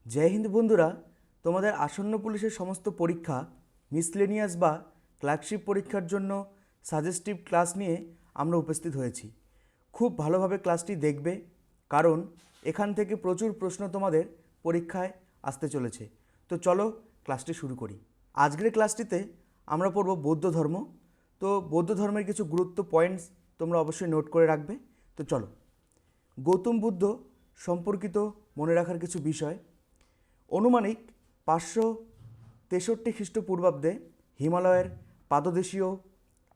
জয় হিন্দ বন্ধুরা, তোমাদের আসন্ন পুলিশের সমস্ত পরীক্ষা মিসলেনিয়াস বা ক্লার্কশিপ পরীক্ষার জন্য সাজেস্টিভ ক্লাস নিয়ে আমরা উপস্থিত হয়েছি। খুব ভালোভাবে ক্লাসটি দেখবে, কারণ এখান থেকে প্রচুর প্রশ্ন তোমাদের পরীক্ষায় আসতে চলেছে। তো চলো ক্লাসটি শুরু করি। আজকের ক্লাসটিতে আমরা পড়ব বৌদ্ধ ধর্ম। তো বৌদ্ধ ধর্মের কিছু গুরুত্ব পয়েন্টস তোমরা অবশ্যই নোট করে রাখবে। তো চলো, গৌতম বুদ্ধ সম্পর্কিত মনে রাখার কিছু বিষয়। অনুমানিক 563 খ্রিস্টপূর্বাব্দে হিমালয়ের পাদদেশীয়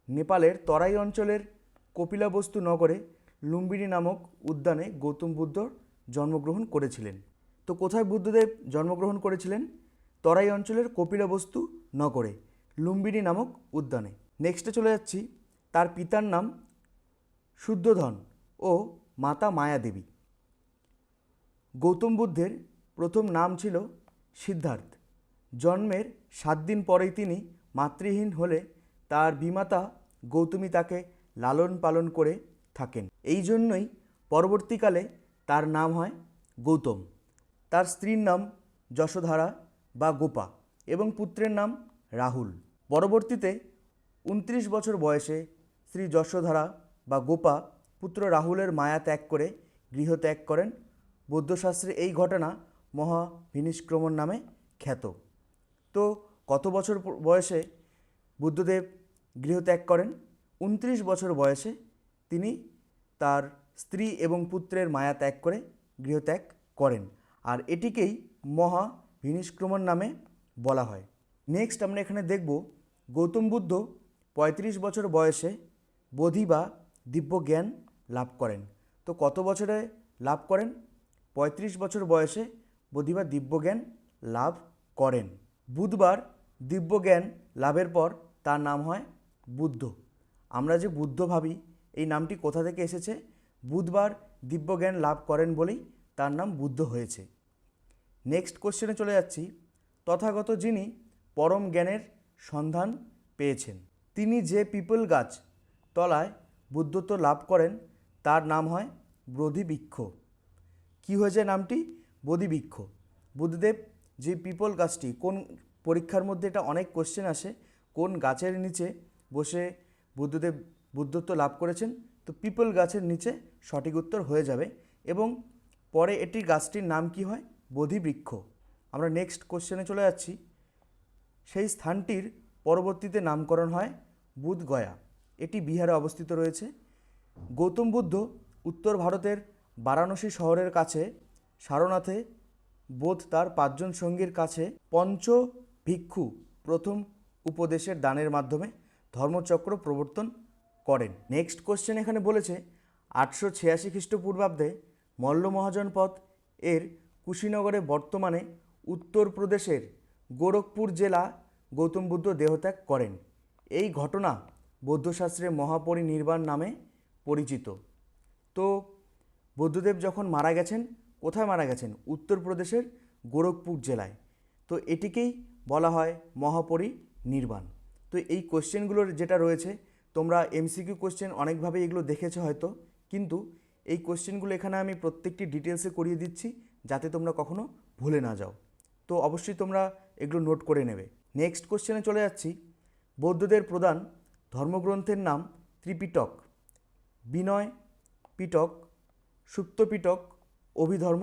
নেপালের তরাই অঞ্চলের কপিলাবস্তু নগরে লুম্বিনী নামক উদ্যানে গৌতম বুদ্ধ জন্মগ্রহণ করেছিলেন। তো কোথায় বুদ্ধদেব জন্মগ্রহণ করেছিলেন? তরাই অঞ্চলের কপিলাবস্তু নগরে লুম্বিনী নামক উদ্যানে। নেক্সটে চলে যাচ্ছি। তার পিতার নাম শুদ্ধোধন ও মাতা মায়া দেবী। গৌতম বুদ্ধের প্রথম নাম ছিল সিদ্ধার্থ। জন্মের 7 দিন পরেই তিনি মাতৃহীন হলে তার বিমাতা গৌতমী তাকে লালন পালন করে থাকেন। এই জন্যই পরবর্তীকালে তার নাম হয় গৌতম। তার স্ত্রীর নাম যশোধারা বা গোপা এবং পুত্রের নাম রাহুল। পরবর্তীতে 29 বছর বয়সে শ্রী যশোধারা বা গোপা পুত্র রাহুলের মায়া ত্যাগ করে গৃহত্যাগ করেন। বৌদ্ধশাস্ত্রে এই ঘটনা মহাভিনিষ্ক্রমণ নামে খ্যাত। তো কত বছর বয়সে বুদ্ধদেব গৃহত্যাগ করেন? 29 বছর বয়সে তিনি তার স্ত্রী এবং পুত্রের মায়া ত্যাগ করে গৃহত্যাগ করেন, আর এটিকেই মহাভিনিষ্ক্রমণ নামে বলা হয়। নেক্সট আমরা এখানে দেখব, গৌতম বুদ্ধ 35 বছর বয়সে বোধি বা দিব্য জ্ঞান লাভ করেন। তো কত বছরে লাভ করেন? 35 বছর বয়সে বোধি বা দিব্য জ্ঞান লাভ করেন। বুধবার দিব্য জ্ঞান লাভের পর তার নাম হয় বুদ্ধ। আমরা যে বুদ্ধ ভাবি, এই নামটি কোথা থেকে এসেছে? বুধবার দিব্য জ্ঞান লাভ করেন বলেই তার নাম বুদ্ধ হয়েছে। নেক্সট কোশ্চেনে চলে যাচ্ছি। তথাগত যিনি পরম জ্ঞানের সন্ধান পেয়েছেন, তিনি যে পিপল গাছ তলায় বুদ্ধত্ব লাভ করেন তার নাম হয় বোধিবৃক্ষ। কী হয়েছে নামটি? বোধিবৃক্ষ। বুদ্ধদেব যে পিপল গাছটি, কোন পরীক্ষার মধ্যে এটা অনেক কোশ্চেন আসে, কোন গাছের নিচে বসে বুদ্ধদেব বুদ্ধত্ব লাভ করেছেন? তো পিপল গাছের নিচে সঠিক উত্তর হয়ে যাবে। এবং পরে এটি গাছটির নাম কি হয়? বোধিবৃক্ষ। আমরা নেক্সট কোশ্চেনে চলে যাচ্ছি। সেই স্থানটির পরবর্তীতে নামকরণ হয় বুধগয়া। এটি বিহারে অবস্থিত রয়েছে। গৌতম বুদ্ধ উত্তর ভারতের বারাণসী শহরের কাছে সারনাথে বোধ তার 5 জন সঙ্গীর কাছে পঞ্চ ভিক্ষু প্রথম উপদেশের দানের মাধ্যমে ধর্মচক্র প্রবর্তন করেন। নেক্সট কোশ্চেন এখানে বলেছে 886 খ্রিস্টপূর্বাব্দে মল্ল মহাজনপদ এর কুশীনগরে বর্তমানে উত্তরপ্রদেশের গোরখপুর জেলা গৌতম বুদ্ধ দেহত্যাগ করেন। এই ঘটনা বৌদ্ধশাস্ত্রে মহাপরিনির্বাণ নামে পরিচিত। তো বুদ্ধদেব যখন মারা গেছেন, কোথায় মারা গেছেন? উত্তরপ্রদেশের গোরখপুর জেলায়। তো এটিকেই বলা হয় মহাপরিনির্বাণ। তো এই কোশ্চেনগুলোর যেটা রয়েছে, তোমরা এমসিকিউ কোশ্চেন অনেকভাবে এগুলো দেখেছো হয়তো, কিন্তু এই কোশ্চেনগুলো এখানে আমি প্রত্যেকটি ডিটেলসে করিয়ে দিচ্ছি যাতে তোমরা কখনো ভুলে না যাও। তো অবশ্যই তোমরা এগুলো নোট করে নেবে। নেক্সট কোশ্চেনে চলে যাচ্ছি। বৌদ্ধদের প্রধান ধর্মগ্রন্থের নাম ত্রিপিটক, বিনয় পিটক, সুপ্ত পিটক, অভিধর্ম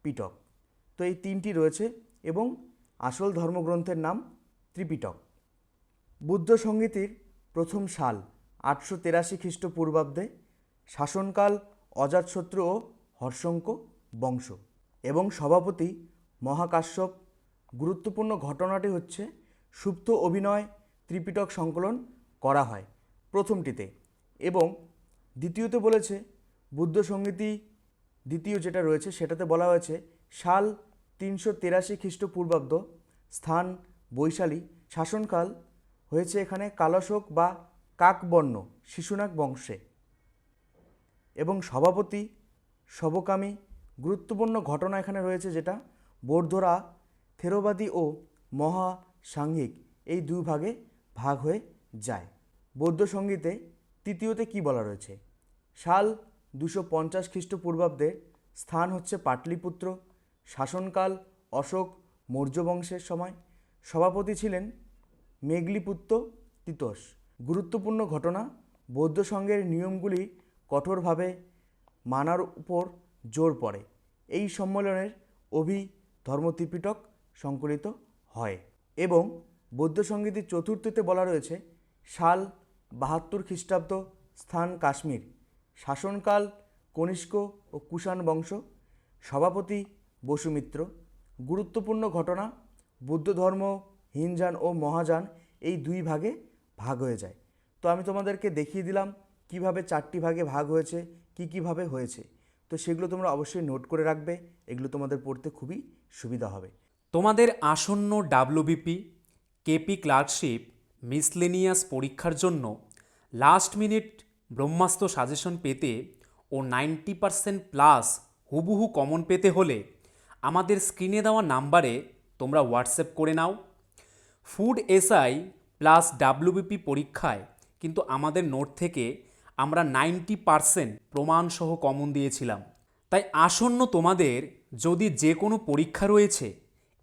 পিটক। তো এই 3টি রয়েছে এবং আসল ধর্মগ্রন্থের নাম ত্রিপিটক। বুদ্ধ সংগীতির প্রথম সাল 883 খ্রিস্টপূর্বাব্দে। শাসনকাল অজাতশত্রু ও হর্ষঙ্ক বংশ এবং সভাপতি মহাকাশ্যপ। গুরুত্বপূর্ণ ঘটনাটি হচ্ছে সুপ্ত অভিনয় ত্রিপিটক সংকলন করা হয় প্রথমটিতে, এবং দ্বিতীয়তে বলেছে বুদ্ধ সংগীতি দ্বিতীয় যেটা রয়েছে সেটাতে বলা হয়েছে সাল 383 খ্রিস্টপূর্বাব্দ, স্থান বৈশালী। শাসনকাল হয়েছে এখানে কালশোক বা কাকবর্ণ শিশুনাগ বংশে এবং সভাপতি শবকামী। গুরুত্বপূর্ণ ঘটনা এখানে রয়েছে যেটা বৌদ্ধরা থেরবাদী ও মহাসাংঘিক এই 2 ভাগে ভাগ হয়ে যায়। বৌদ্ধ সঙ্গীতে তৃতীয়তে কি বলা রয়েছে? সাল 250 খ্রিস্টপূর্বাব্দে, স্থান হচ্ছে পাটলিপুত্র, শাসনকাল অশোক মৌর্য বংশের সময়। সভাপতি ছিলেন মেঘলিপুত্র তিতস। গুরুত্বপূর্ণ ঘটনা, বৌদ্ধ সংঘের নিয়মগুলি কঠোরভাবে মানার উপর জোর পড়ে। এই সম্মেলনের অভিধর্ম ত্রিপিটক সংকলিত হয় এবং বৌদ্ধ সংগীতির চতুর্থতে বলা রয়েছে সাল 72 খ্রিস্টাব্দ, স্থান কাশ্মীর, শাসনকাল কনিষ্ক ও কুষাণ বংশ, সভাপতি বসুমিত্র। গুরুত্বপূর্ণ ঘটনা, বুদ্ধ ধর্ম হিনযান ও মহাযান এই দুই ভাগে ভাগ হয়ে যায়। তো আমি তোমাদেরকে দেখিয়ে দিলাম কিভাবে 4টি ভাগে ভাগ হয়েছে, কীভাবে হয়েছে। তো সেগুলো তোমরা অবশ্যই নোট করে রাখবে, এগুলো তোমাদের পড়তে খুবই সুবিধা হবে। তোমাদের আসন্ন ডাব্লিউবিপি, কেপি ক্লার্কশিপ, মিসলেনিয়াস পরীক্ষার জন্য লাস্ট মিনিট ব্রহ্মাস্ত্র সাজেশন পেতে ও 90% প্লাস হুবহু কমন পেতে হলে আমাদের স্ক্রিনে দেওয়া নাম্বারে তোমরা হোয়াটসঅ্যাপ করে নাও। ফুড এসআই প্লাস ডাব্লিউবিপি পরীক্ষায় কিন্তু আমাদের নোট থেকে আমরা 90% প্রমাণসহ কমন দিয়েছিলাম। তাই আসন্ন তোমাদের যদি যে কোনো পরীক্ষা রয়েছে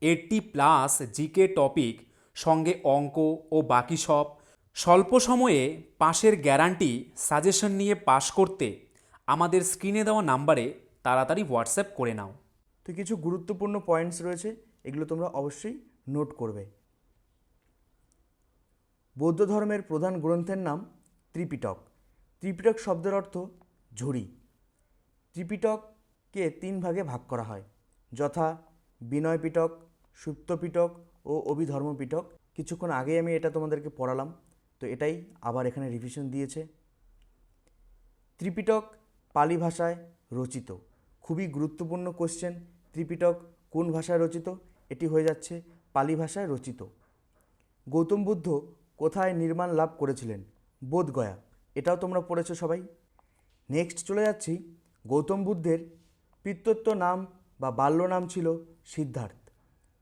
80+ জিকে টপিক সঙ্গে অঙ্ক ও বাকি সব, স্বল্প সময়ে পাশের গ্যারান্টি সাজেশন নিয়ে পাশ করতে আমাদের স্ক্রিনে দেওয়া নাম্বারে তাড়াতাড়ি হোয়াটসঅ্যাপ করে নাও। তো কিছু গুরুত্বপূর্ণ পয়েন্টস রয়েছে, এগুলো তোমরা অবশ্যই নোট করবে। বৌদ্ধ ধর্মের প্রধান গ্রন্থের নাম ত্রিপিটক। ত্রিপিটক শব্দের অর্থ ঝুড়ি। ত্রিপিটককে 3 ভাগে ভাগ করা হয়, যথা বিনয় পিটক, সুপ্ত পিটক ও অভিধর্ম পিটক। কিছুক্ষণ আগেই আমি এটা তোমাদেরকে পড়ালাম, তো এটাই আবার এখানে রিভিশন দিয়েছে। ত্রিপিটক পালি ভাষায় রচিত। খুবই গুরুত্বপূর্ণ কোশ্চেন, ত্রিপিটক কোন ভাষায় রচিত? এটি হয়ে যাচ্ছে পালি ভাষায় রচিত। গৌতম বুদ্ধ কোথায় নির্মাণ লাভ করেছিলেন? বোধগয়া। এটাও তোমরা পড়েছো সবাই। নেক্সট চলে যাচ্ছি, গৌতম বুদ্ধের পিতৃত্ব নাম বা বাল্য নাম ছিল সিদ্ধার্থ।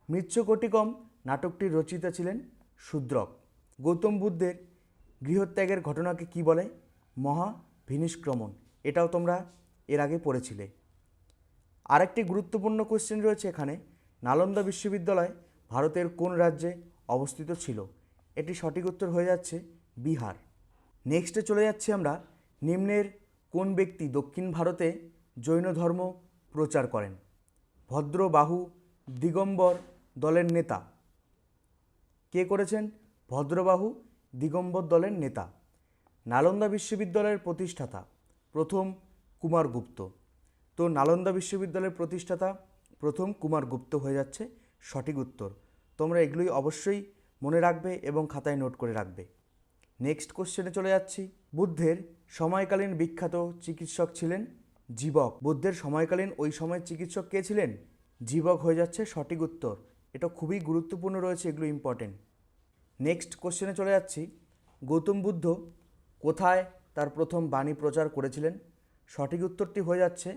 মৃচ্ছকটিকম নাটকটির রচয়িতা ছিলেন শূদ্রক। গৌতম বুদ্ধের গৃহত্যাগের ঘটনাকে কি বলে? মহাভিনিষ্ক্রমণ। এটাও তোমরা এর আগে পড়েছিলে। আরেকটি গুরুত্বপূর্ণ কোশ্চেন রয়েছে এখানে, নালন্দা বিশ্ববিদ্যালয় ভারতের কোন রাজ্যে অবস্থিত ছিল? এটি সঠিক উত্তর হয়ে যাচ্ছে বিহার। নেক্সটে চলে যাচ্ছি আমরা, নিম্নের কোন ব্যক্তি দক্ষিণ ভারতে জৈন ধর্ম প্রচার করেন? ভদ্রবাহু দিগম্বর দলের নেতা। কে করেছেন? ভদ্রবাহু দিগম্বর দলের নেতা। নালন্দা বিশ্ববিদ্যালয়ের প্রতিষ্ঠাতা প্রথম কুমারগুপ্ত। তো নালন্দা বিশ্ববিদ্যালয়ের প্রতিষ্ঠাতা প্রথম কুমারগুপ্ত হয়ে যাচ্ছে সঠিক উত্তর। তোমরা এগুলোই অবশ্যই মনে রাখবে এবং খাতায় নোট করে রাখবে। নেক্সট কোশ্চেনে চলে যাচ্ছি, বুদ্ধের সময়কালীন বিখ্যাত চিকিৎসক ছিলেন জীবক। বুদ্ধের সময়কালীন ওই সময়ের চিকিৎসক কে ছিলেন? জীবক হয়ে যাচ্ছে সঠিক উত্তর। এটা খুবই গুরুত্বপূর্ণ রয়েছে, এগুলো ইম্পর্টেন্ট। নেক্সট কোশ্চেনে চলে যাচ্ছি, গৌতম বুদ্ধ কোথায় তার প্রথম বাণী প্রচার করেছিলেন? সঠিক উত্তরটি হয়ে যাচ্ছে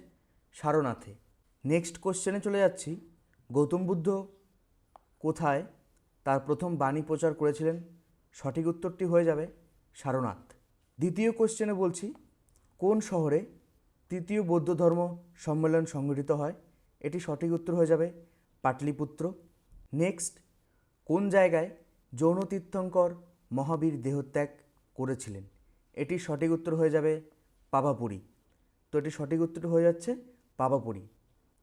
সারনাথে। নেক্সট কোশ্চেনে চলে যাচ্ছি, গৌতম বুদ্ধ কোথায় তার প্রথম বাণী প্রচার করেছিলেন? সঠিক উত্তরটি হয়ে যাবে সারনাথ। দ্বিতীয় কোশ্চেনে বলছি, কোন শহরে তৃতীয় বৌদ্ধ ধর্ম সম্মেলন সংগঠিত হয়? এটি সঠিক উত্তর হয়ে যাবে পাটলিপুত্র। নেক্সট, কোন জায়গায় যৌন তীর্থঙ্কর মহাবীর দেহত্যাগ করেছিলেন? এটি সঠিক উত্তর হয়ে যাবে পাভাপুরী। তো এটি সঠিক উত্তর হয়ে যাচ্ছে পাভাপুরী।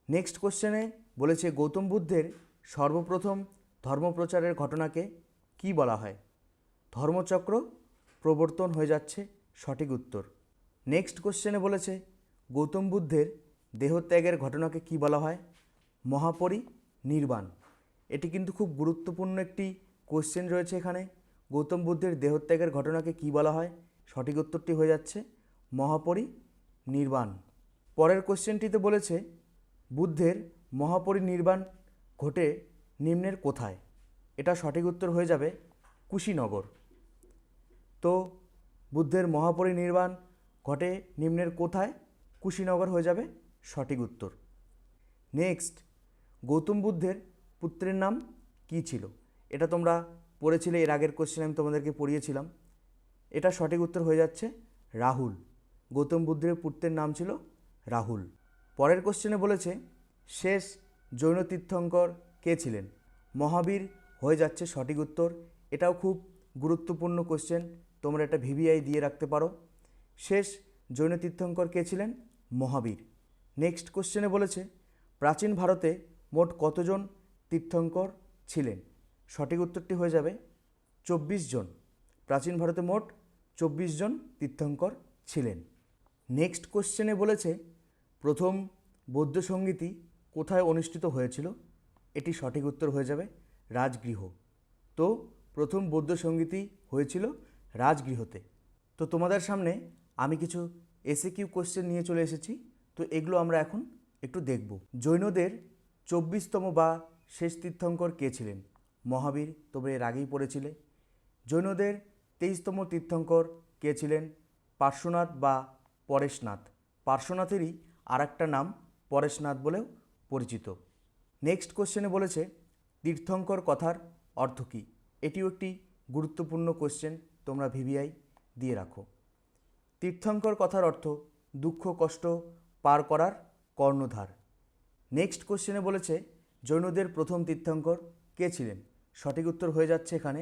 নেক্সট কোশ্চেনে বলেছে, গৌতম বুদ্ধের সর্বপ্রথম ধর্মপ্রচারের ঘটনাকে কি বলা হয়? ধর্মচক্র প্রবর্তন হয়ে যাচ্ছে সঠিক উত্তর। নেক্সট কোশ্চেনে বলেছে, গৌতম বুদ্ধের দেহত্যাগের ঘটনাকে কি বলা হয়? মহাপরিনির্বাণ। এটি কিন্তু খুব গুরুত্বপূর্ণ একটি কোশ্চেন রয়েছে এখানে। গৌতম বুদ্ধের দেহত্যাগের ঘটনাকে কি বলা হয়? সঠিক উত্তরটি হয়ে যাচ্ছে মহাপরিনির্বাণ। পরের কোশ্চেনটিতে বলেছে, বুদ্ধের মহাপরিনির্বাণ ঘটে নিম্নের কোথায়? এটা সঠিক উত্তর হয়ে যাবে কুশীনগর। তো বুদ্ধের মহাপরিনির্বাণ ঘটে নিম্নের কোথায়? কুশীনগর হয়ে যাবে সঠিক উত্তর। নেক্সট, গৌতম বুদ্ধের পুত্রের নাম কি ছিল? এটা তোমরা পড়েছিলে, এর আগের কোশ্চেন আমি তোমাদেরকে পড়িয়েছিলাম। এটা সঠিক উত্তর হয়ে যাচ্ছে রাহুল। গৌতম বুদ্ধের পুত্রের নাম ছিল রাহুল। পরের কোশ্চেনে বলেছে, শেষ জৈন তীর্থঙ্কর কে ছিলেন? মহাবীর হয়ে যাচ্ছে সঠিক উত্তর। এটাও খুব গুরুত্বপূর্ণ কোশ্চেন, তোমরা এটা ভিভিআই দিয়ে রাখতে পারো। শেষ জৈন তীর্থঙ্কর কে ছিলেন? মহাবীর। নেক্সট কোশ্চেনে বলেছে প্রাচীন ভারতে মোট কতজন তীর্থঙ্কর ছিলেন? সঠিক উত্তরটি হয়ে যাবে 24 জন। প্রাচীন ভারতে মোট 24 জন তীর্থঙ্কর ছিলেন। নেক্সট কোশ্চেনে বলেছে প্রথম বৌদ্ধ সঙ্গীতি কোথায় অনুষ্ঠিত হয়েছিল? এটি সঠিক উত্তর হয়ে যাবে রাজগৃহ। তো প্রথম বৌদ্ধ সঙ্গীতি হয়েছিল রাজগৃহতে। তো তোমাদের সামনে আমি কিছু এসএকিউ কোশ্চেন নিয়ে চলে এসেছি, তো এগুলো আমরা এখন একটু দেখব। জৈনদের 24তম বা শেষ তীর্থঙ্কর কে ছিলেন? মহাবীর, তোমরা এর আগেই পড়েছিলে। জৈনদের 23তম তীর্থঙ্কর কে ছিলেন? পার্শ্বনাথ বা পরেশনাথ। পার্শ্বনাথেরই আর একটা নাম পরেশনাথ বলেও পরিচিত। নেক্সট কোশ্চেনে বলেছে তীর্থঙ্কর কথার অর্থ কী? এটিও একটি গুরুত্বপূর্ণ কোশ্চেন, তোমরা ভিভিআই দিয়ে রাখো। তীর্থঙ্কর কথার অর্থ দুঃখ কষ্ট পার করার কর্ণধার। নেক্সট কোশ্চেনে বলেছে জৈনদের প্রথম তীর্থঙ্কর কে ছিলেন? সঠিক উত্তর হয়ে যাচ্ছে এখানে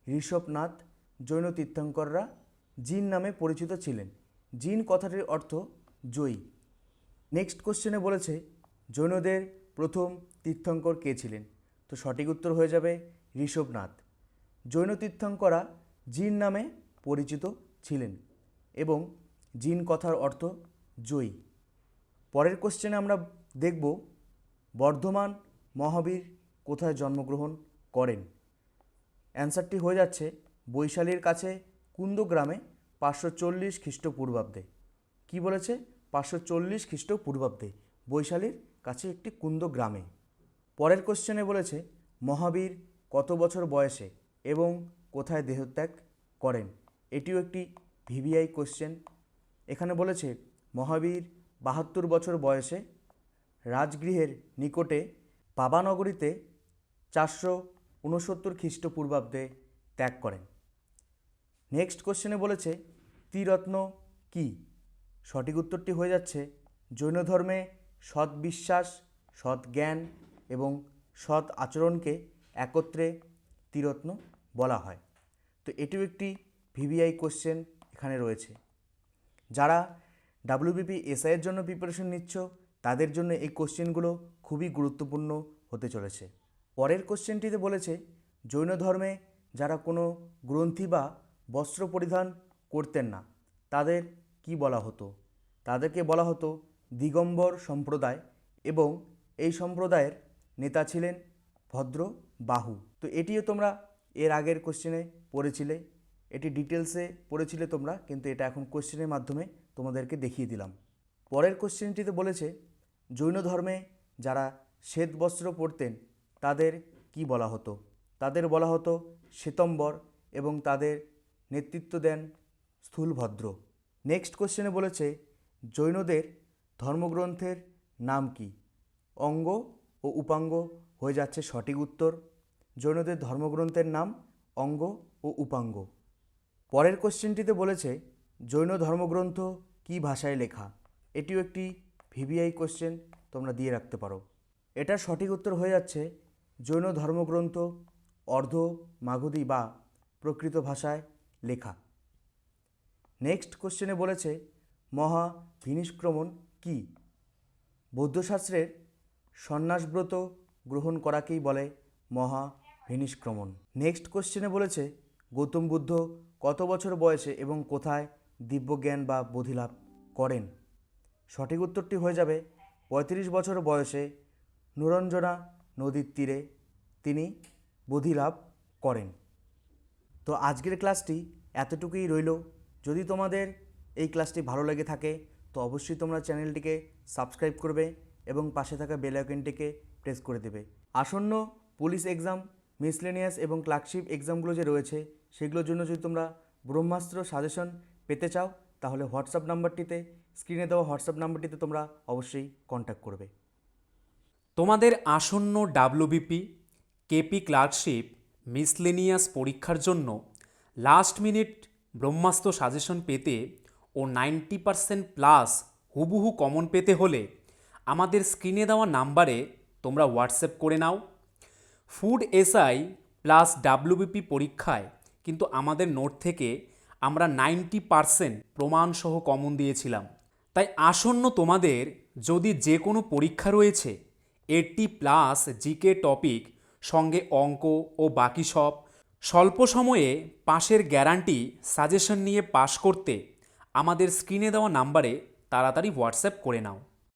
ঋষভনাথ। জৈন তীর্থঙ্কররা জিন নামে পরিচিত ছিলেন। জিন কথাটির অর্থ জয়ী। নেক্সট কোশ্চেনে বলেছে জৈনদের প্রথম তীর্থঙ্কর কে ছিলেন? তো সঠিক উত্তর হয়ে যাবে ঋষভনাথ। জৈন তীর্থঙ্করা জিন নামে পরিচিত ছিলেন এবং জিন কথার অর্থ জয়ী। পরের কোশ্চেনে আমরা দেখব বর্ধমান মহাবীর কোথায় জন্মগ্রহণ করেন? অ্যান্সারটি হয়ে যাচ্ছে বৈশালীর কাছে কুন্দগ্রামে 540 খ্রিস্টপূর্বাব্দে। কী বলেছে? 540 খ্রিস্টপূর্বাব্দে বৈশালীর কাছে একটি কুন্দগ্রামে। পরের কোশ্চেনে বলেছে মহাবীর কত বছর বয়সে এবং কোথায় দেহত্যাগ করেন? এটিও একটি ভিভিআই কোশ্চেন। এখানে বলেছে মহাবীর 72 বছর বয়সে রাজগৃহের নিকটে পাবানগরীতে 469 খ্রিস্টপূর্বাব্দে ত্যাগ করেন। নেক্সট কোশ্চেনে বলেছে ত্রিরত্ন কি? সঠিক উত্তরটি হয়ে যাচ্ছে জৈন ধর্মে সৎ বিশ্বাস, সৎ জ্ঞান এবং সৎ আচরণকে একত্রে ত্রিরত্ন বলা হয়। তো এটিও একটি ভিভিআই কোশ্চেন এখানে রয়েছে। যারা ডাব্লিউবিপি এসআইয়ের জন্য প্রিপারেশন নিচ্ছ তাদের জন্য এই কোশ্চেনগুলো খুবই গুরুত্বপূর্ণ হতে চলেছে। পরের কোশ্চেনটিতে বলেছে জৈন ধর্মে যারা কোনো গ্রন্থি বা বস্ত্র পরিধান করতেন না তাদের কি বলা হতো? তাদেরকে বলা হতো দিগম্বর সম্প্রদায় এবং এই সম্প্রদায়ের নেতা ছিলেন ভদ্র বাহু। তো এটিও তোমরা এর আগের কোশ্চেনে পড়েছিলে, এটি ডিটেলসে পড়েছিলে তোমরা, কিন্তু এটা এখন কোশ্চেনের মাধ্যমে তোমাদেরকে দেখিয়ে দিলাম। পরের কোশ্চেনটিতে বলেছে জৈন ধর্মে যারা শ্বেত বস্ত্র পরতেন তাদের কি বলা হতো? তাদের বলা হতো শ্বেতম্বর এবং তাদের নেতৃত্ব দেন স্থূলভদ্র। নেক্সট কোশ্চেনে বলেছে জৈনদের ধর্মগ্রন্থের নাম কি? অঙ্গ ও উপাঙ্গ হয়ে যাচ্ছে সঠিক উত্তর। জৈনদের ধর্মগ্রন্থের নাম অঙ্গ ও উপাঙ্গ। পরের কোশ্চেনটিতে বলেছে জৈন ধর্মগ্রন্থ কি ভাষায় লেখা? এটিও একটি ভিভিআই কোশ্চেন, তোমরা দিয়ে রাখতে পারো। এটার সঠিক উত্তর হয়ে যাচ্ছে জৈন ধর্মগ্রন্থ অর্ধ মাগধী বা প্রকৃত ভাষায় লেখা। নেক্সট কোশ্চেনে বলেছে মহা ভিনিষ্ক্রমণ কি? বৌদ্ধশাস্ত্রের সন্ন্যাসব্রত গ্রহণ করাকেই বলে মহা ভিনিষ্ক্রমণ। নেক্সট কোশ্চেনে বলেছে গৌতম বুদ্ধ কত বছর বয়সে এবং কোথায় দিব্যজ্ঞান বা বোধিলাভ করেন? সঠিক উত্তরটি হয়ে যাবে 35 বছর বয়সে নুরঞ্জনা নদীর তীরে তিনি বোধিলাভ করেন। তো আজকের ক্লাসটি এতটুকুই রইল। যদি তোমাদের এই ক্লাসটি ভালো লেগে থাকে তো অবশ্যই তোমরা চ্যানেলটিকে সাবস্ক্রাইব করবে এবং পাশে থাকা বেল আইকনটিকে প্রেস করে দেবে। আসন্ন পুলিশ এক্সাম, মিসলেনিয়াস এবং ক্লার্কশিপ এক্সামগুলো যে রয়েছে সেগুলোর জন্য যদি তোমরা ব্রহ্মাস্ত্র সাজেশন পেতে চাও তাহলে হোয়াটসঅ্যাপ নাম্বারটিতে, স্ক্রিনে দেওয়া হোয়াটসঅ্যাপ নাম্বারটিতে তোমরা অবশ্যই কন্ট্যাক্ট করবে। তোমাদের আসন্ন ডাব্লিউবিপি, কেপি ক্লার্কশিপ, মিসলেনিয়াস পরীক্ষার জন্য লাস্ট মিনিট ব্রহ্মাস্ত্র সাজেশন পেতে ও 90% প্লাস হুবহু কমন পেতে হলে আমাদের স্ক্রিনে দেওয়া নাম্বারে তোমরা হোয়াটসঅ্যাপ করে নাও। ফুড এসআই প্লাস ডাব্লিউবিপি পরীক্ষায় কিন্তু আমাদের নোট থেকে আমরা 90% প্রমাণসহ কমন দিয়েছিলাম। তাই আসন্ন তোমাদের যদি যে কোনো পরীক্ষা রয়েছে 80+ জিকে টপিক সঙ্গে অঙ্ক ও বাকি সব, স্বল্প সময়ে পাশের গ্যারান্টি সাজেশন নিয়ে পাশ করতে আমাদের স্ক্রিনে দেওয়া নাম্বারে তাড়াতাড়ি হোয়াটসঅ্যাপ করে নাও।